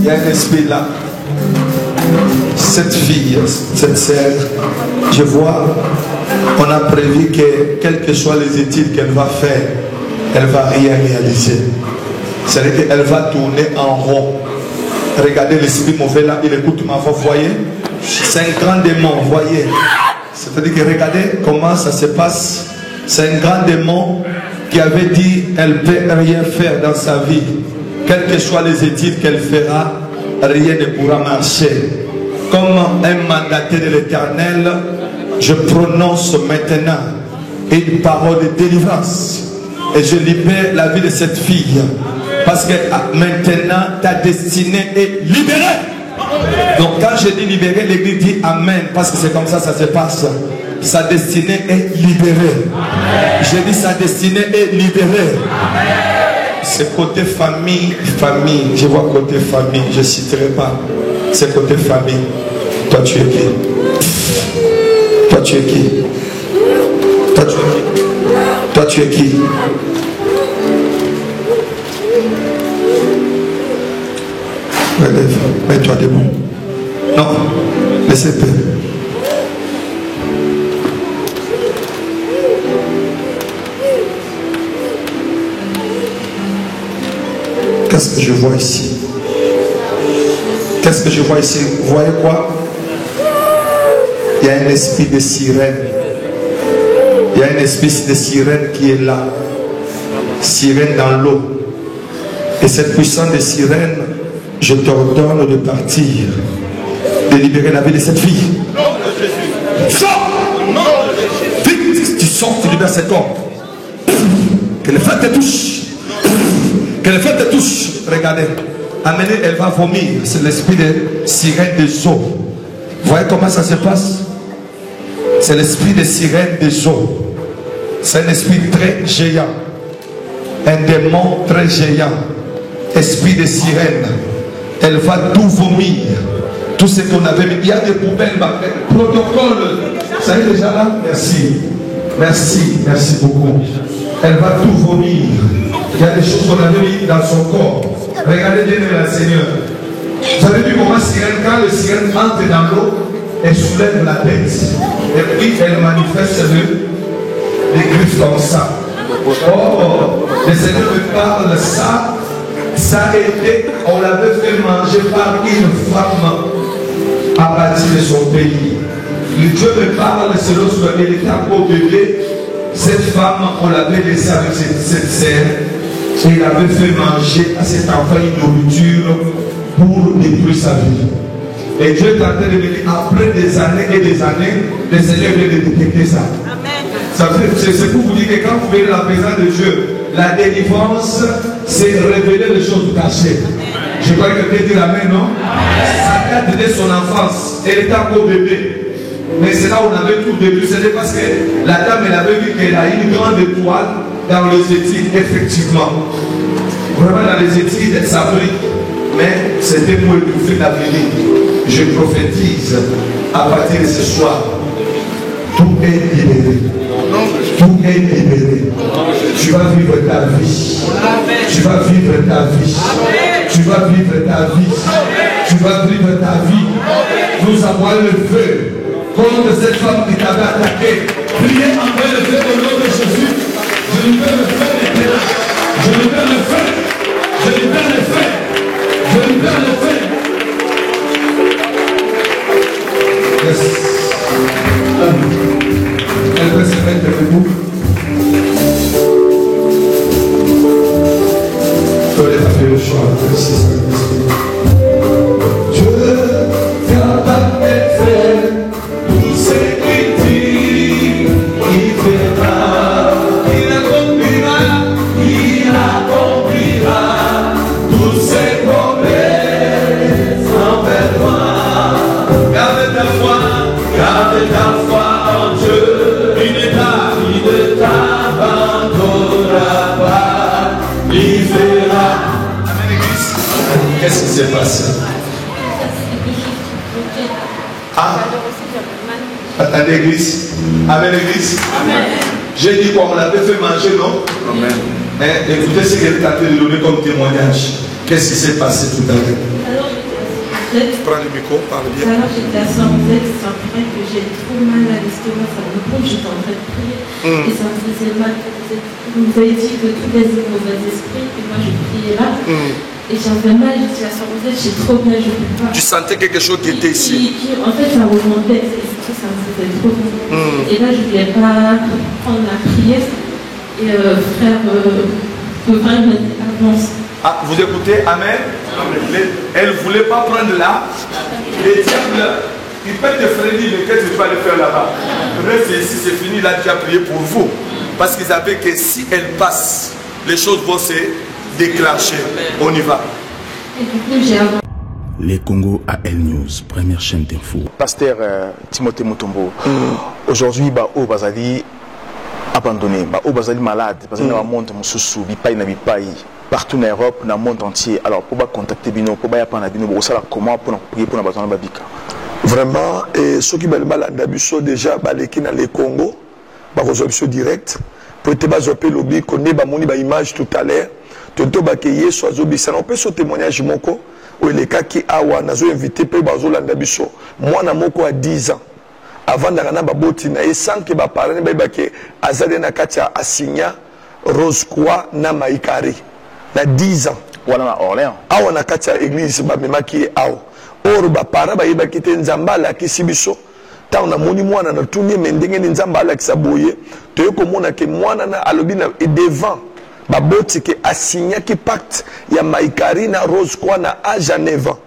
Il y a un esprit là. Cette fille, cette sœur, je vois, on a prévu que quelles que soient les études qu'elle va faire, elle ne va rien réaliser. C'est-à-dire qu'elle va tourner en rond. Regardez l'esprit mauvais là, il écoute ma voix, voyez. C'est un grand démon, voyez. C'est-à-dire que regardez comment ça se passe. C'est un grand démon qui avait dit elle ne peut rien faire dans sa vie. Quelles que soient les études qu'elle fera, rien ne pourra marcher. Comme un mandataire de l'Éternel, je prononce maintenant une parole de délivrance. Et je libère la vie de cette fille. Parce que maintenant, ta destinée est libérée. Donc quand je dis libérée, l'Église dit Amen. Parce que c'est comme ça que ça se passe. Sa destinée est libérée. Je dis sa destinée est libérée. C'est côté famille, famille. Je vois côté famille, je ne citerai pas. C'est côté famille. Toi tu es qui? Toi tu es qui? Toi tu es qui? Toi tu es qui? Relève, mets-toi debout. Non. Laissez paix. Qu'est-ce que je vois ici? Qu'est-ce que je vois ici? Vous voyez quoi? Il y a un esprit de sirène. Il y a un esprit de sirène qui est là. Sirène dans l'eau. Et cette puissance de sirène, je t'ordonne de partir, de libérer la vie de cette fille. Sors! Vite, tu sors, tu libères cet homme. Que le feu te touche. Que le feu te touche. Regardez. Amenez, elle va vomir. C'est l'esprit de sirène des eaux. Vous voyez comment ça se passe? C'est l'esprit de sirène des eaux. C'est un esprit très géant. Un démon très géant. Esprit de sirène. Elle va tout vomir. Tout ce qu'on avait mis. Il y a des poubelles, protocole. Ça y est déjà là? Merci. Merci. Merci beaucoup. Elle va tout vomir. Il y a des choses qu'on avait mis dans son corps. Regardez bien la Seigneur. Vous avez vu comment sirène, quand le sirène entre dans l'eau, elle soulève la tête. Et puis elle manifeste les griffes comme ça. Oh, le Seigneur me parle ça. Ça a été, on l'avait fait manger par une femme à partir de son pays. Le Dieu me parle, c'est lorsqu'elle était encore bébé. Cette femme, on l'avait laissée avec cette sœur. Et il avait fait manger à cet enfant une nourriture pour détruire sa vie. Et Dieu est en train de me dire, après des années et des années, le Seigneur vient de détecter ça. C'est pour vous dire que quand vous venez dans la présence de Dieu, la délivrance, c'est révéler les choses cachées. Je crois que quelqu'un dit amen, non? Ça date dès son enfance. Elle était encore bébé. Mais c'est là où on avait tout début. C'était parce que la dame, elle avait vu qu'elle a une grande étoile dans les études, effectivement. Vraiment, dans les études, elle s'abrite. Mais c'était pour étouffer l'avenir. Je prophétise à partir de ce soir. Tout est libéré. Tout est libéré. Tu vas vivre ta vie. Tu vas vivre ta vie. Tu vas vivre ta vie. Tu vas vivre ta vie. Nous avons le feu contre cette femme qui t'avait attaqué. Priez envers le feu au nom de Jésus. Je libère le feu d'éternel. Je libère le feu. Je libère le feu. Je libère le feu. Yes. Elle peut se mettre debout. Tu n'as pas fait le choix. Merci Saint-Esprit. Dieu capable de faire tout ce qu'il dit, il fera, il accomplira tous ses promesses envers toi. Garde ta foi en Dieu, il ne t'abandonnera pas, il fera. Amen, Église. Qu'est-ce qui s'est passé? Ah, attendez, Église. Amen, Église. Amen. J'ai dit qu'on l'avait fait manger, non? Amen. Écoutez ce qu'elle t'a donné comme témoignage. Qu'est-ce qui s'est passé tout à l'heure? Prends le micro, parle bien. Alors j'étais à Saint-Roset, c'est vrai que j'ai trop mal à l'estomac, ça me pompe, j'étais en train de prier et ça me faisait mal. Vous avez dit que tous les mauvais esprits, et moi je priais là et j'avais mal, j'étais à Saint-Roset, j'ai trop mal, je ne peux pas. Tu sentais quelque chose qui était ici? En fait ça remontait, et ça me faisait trop mal. Et là je ne voulais pas prendre la prière et frère Kevin m'a dit avance. Ah, vous écoutez, amen. Elle ne voulait pas prendre là. Les diables, ils peuvent te freiner, mais qu'est-ce que tu vas aller faire là-bas? Reste ici, c'est fini, là tu as prié pour vous. Parce qu'ils savaient que si elle passe, les choses vont se déclencher. On y va. Et du coup, j'ai avancé. Les Congo AL News, première chaîne d'info. Pasteur Timothée Mutombo, aujourd'hui, au Bazali abandonné, au Bazali malade, parce que dans le monde, partout en Europe, dans le monde entier. Alors, pour contacter Bino, pour comment pour prier pour la Babika. Vraiment, et ceux qui veulent balandabiso déjà, baleki dans le Congo, bah direct, pour te bazoper lobby, connaît bah moni bah image tout à l'heure. tonto bake yesu azobisana opesa témoignage moko olekaki awa nazo invité pe bazolanda biso mwana moko à 10 ans avant d'arana baboti na ye sans que ba parler ba bake azade na katia asigna Rose Croix na Maïkari na 10 ans wana na Orléans awa na katia église ba memaki awa or ba para ba yeba kite nzambala kisibiso ta na moni mwana na tuni mendenge nzambala kisaboye to yeko mona ke mwana na alobina et devant ba boti ke asigna ki pacte ya Maïkari na Rose Croix na âge à 9 ans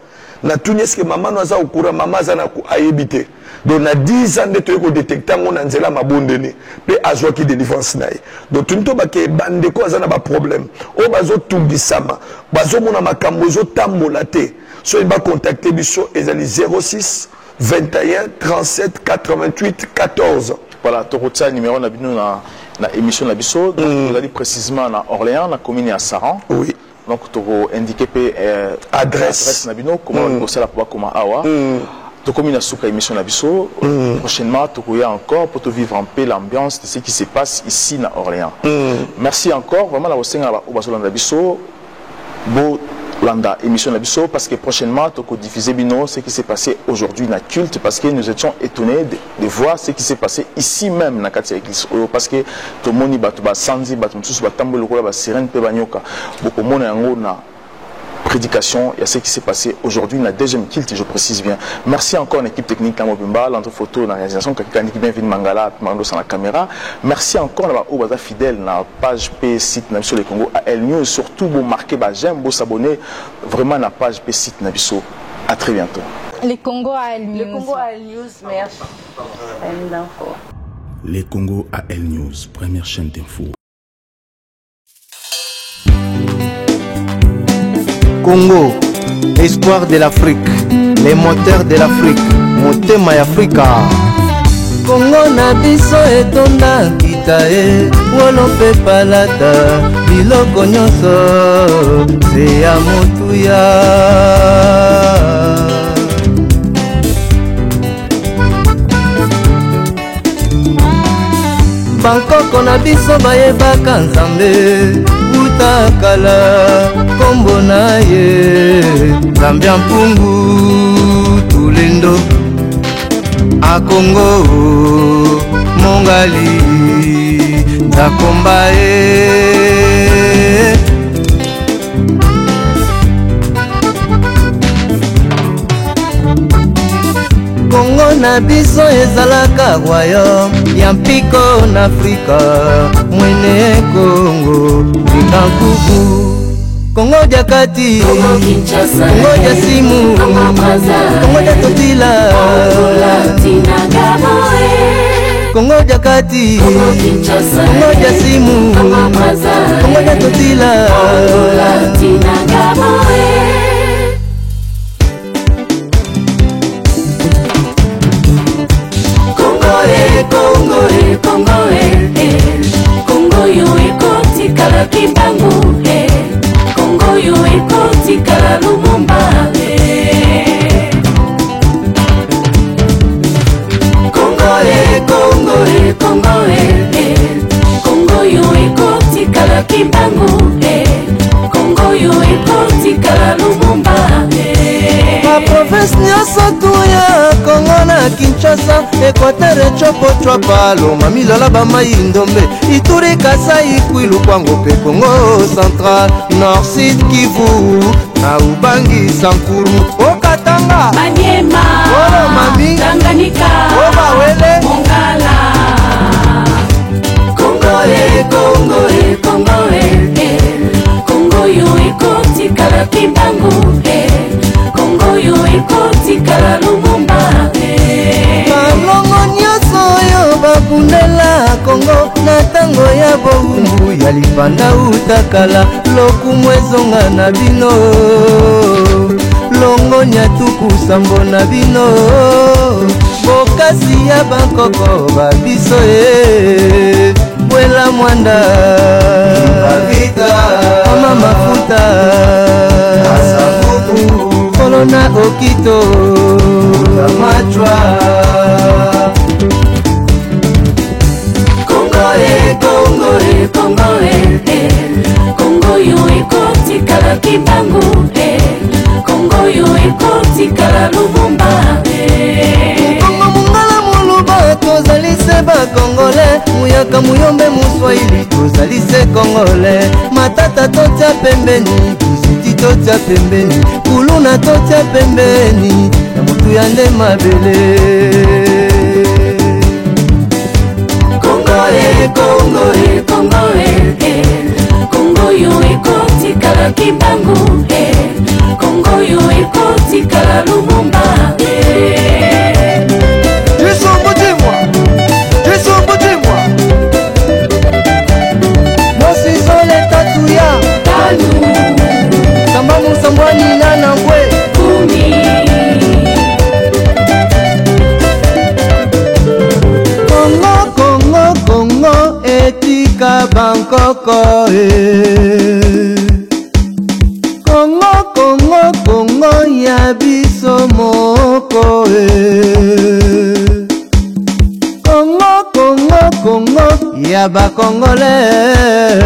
na tuni est-ce que maman no za okura maman za na ayebite donc na 10 ans de to yeko détecter ngona nzela mabondeni pe azwa ki délivrance nae donc tunto ba ke bande ko za na ba problème o bazo tumbisama bazo mona makambo zo tambola te so il va contacter biso ezali 06 21 37 88 14 voilà tokotia numéro na bino na émission na biso donc vous allez précisément na Orléans na commune à Saran oui donc toko indiquer pe adresse na bino comment on ça la pour comment awa to commune à Souka émission na biso prochainement tokoya encore pour te vivre en paix l'ambiance de ce qui se passe ici na Orléans merci encore vraiment la osenga ba bazolanda biso bo landa émission na biso parce que prochainement toko diffuser bino ce qui s'est passé aujourd'hui na culte parce que nous étions étonnés de voir ce qui s'est passé ici même na katia église parce que to moni batu ba sanzi batu msusu batambo lokola ba sirène pe banyoka boko mona yango na prédication il y a ce qui s'est passé aujourd'hui la deuxième culte je précise bien merci encore à l'équipe technique la Mobimba l'entre photo la réalisation quelqu'un qui bien vient Mangala Mando sur la caméra merci encore à au baza fidèle na page P site na sur le Congo à El News surtout vous marquer ba j'aime vous s'abonner vraiment na page P site na biso à très bientôt les Congo à El News le Congo à El News merci les Congo à El News première chaîne d'info Congo, espoir de l'Afrique, les moteurs de l'Afrique, motema ya Afrika. Congo na biso etonda kitae, wolo pe palata, biloko nyonso, se ya motuya. Bankoko na biso bayebaka Nzambe utakala kombo na ye Nzambe ya mpungu tulendo a Congo mongali nzakomba ye Congo na biso ezalaka royaume ya mpiko na Afrika mwene Congo likankuku Congo Jakati Congo Kinshasa Congo Jasimu Congo Braza Congo Jatotila Congo Jakati Congo Kinshasa Congo Jasimu Congo Braza Congo Jatotila Congo yo ekoti kala kimbangu Congo yo ekoti kala Lumumba Congo yo ekoti kala kimbangu Congo yo ekoti kala Lumumba Ma province nyonso tuya Congo na Kinshasa Equateur chopo chwapa Loma Milola Bamai Ndombe Ituri Kasai Kwilu Kwango pe Congo Central Nord Sud Kivu na Ubangi Sankuru Okatanga Maniema Olo Mami Tanganyika Obawele Mongala Congo yo ekoti kala kimbangu Congo yo ekoti kala Lumumba Malongo nyonso oyo babundela Congo na tango ya bowumbu ya libanda utakala lokumu ezonga na bino longo nyatuku sambo na bino bokasi ya bankoko babiso bwela mwanda mama mafuta kolona okito machwa Congo yo ekoti tozali se congolais. Matata totia pembeni, Kiziti totia pembeni, Kuluna totia pembeni, na mutu ya nde mabele. Congo Congo Congo yo ekotikala kimbangu Congo yo ekotikala Lumumba Mosizole tatuya Tanu Samba musambwani nanangwe Kumi Congo etika Bangkoko Congo ya biso moko Congo ya ba Congolais.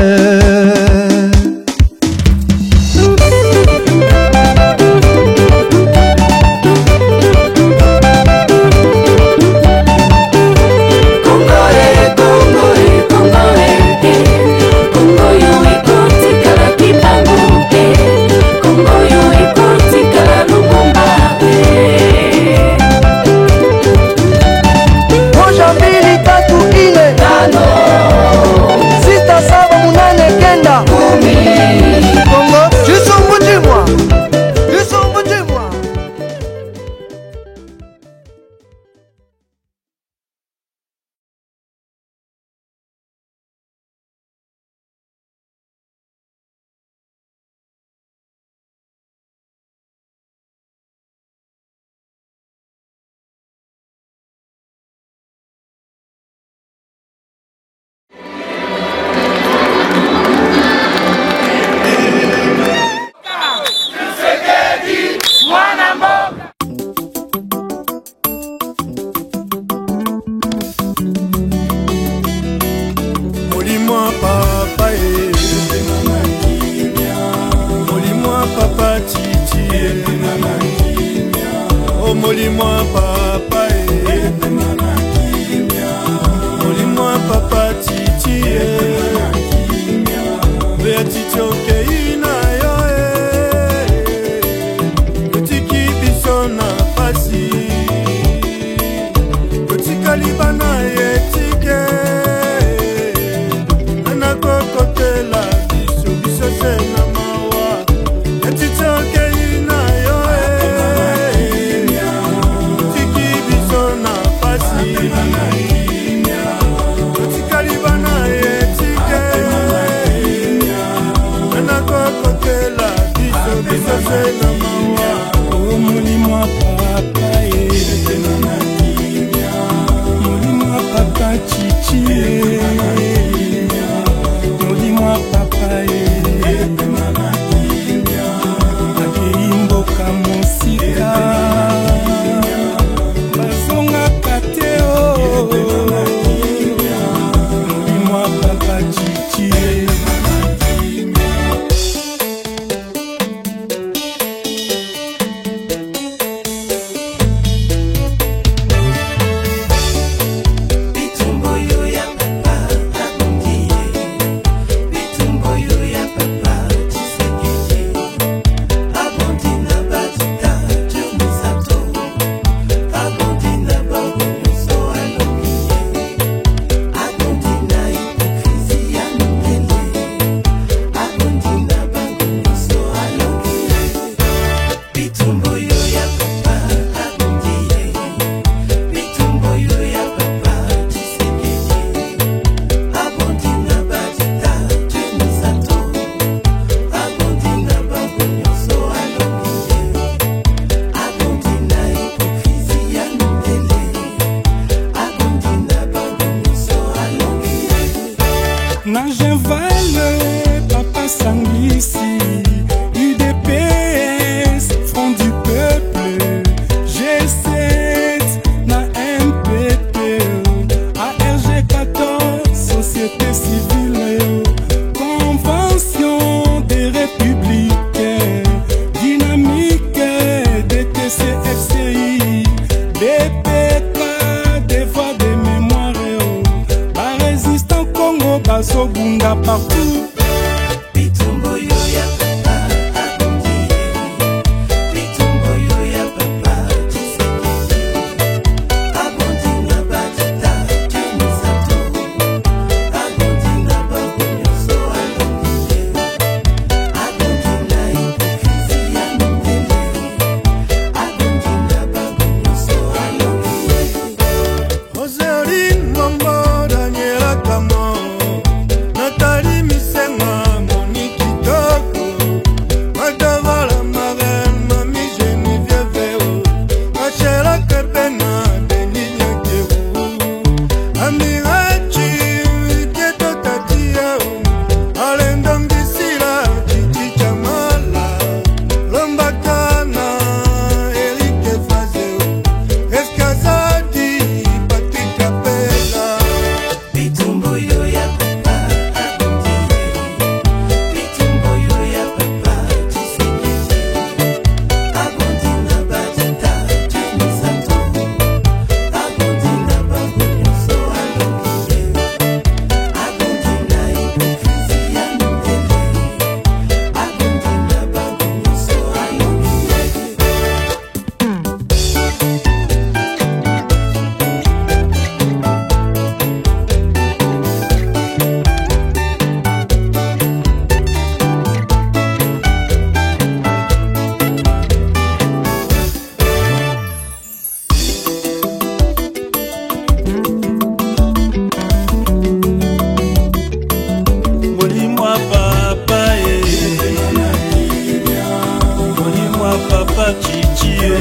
chichi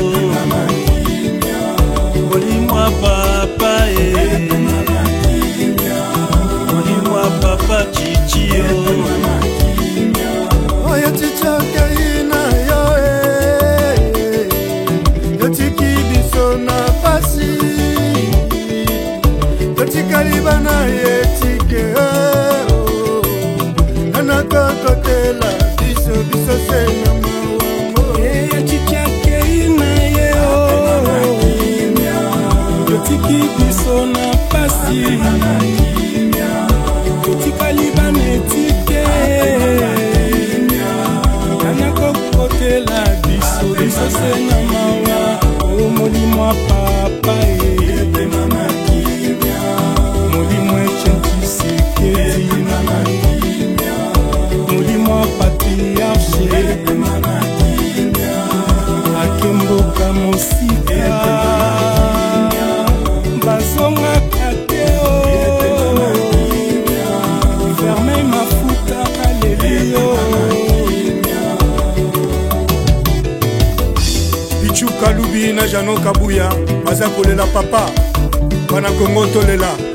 Olimwa papa Olimwa papa chichi Oyo chicha kaina yo Yotiki biso na pasi Yotikali bana yetike Anaka kotela biso sena mawango chicha kaina yo Yotiki biso na pasi Yotikali bana yetike Anakokotela biso sena mawa O molimo papa Molimo echentiseke Molimo patriarche Akemboka mosika Bazonga kateo Vermeil mafuta alelio Kalubi na Jano Kabuya baza kolela papa bana Kongo tolela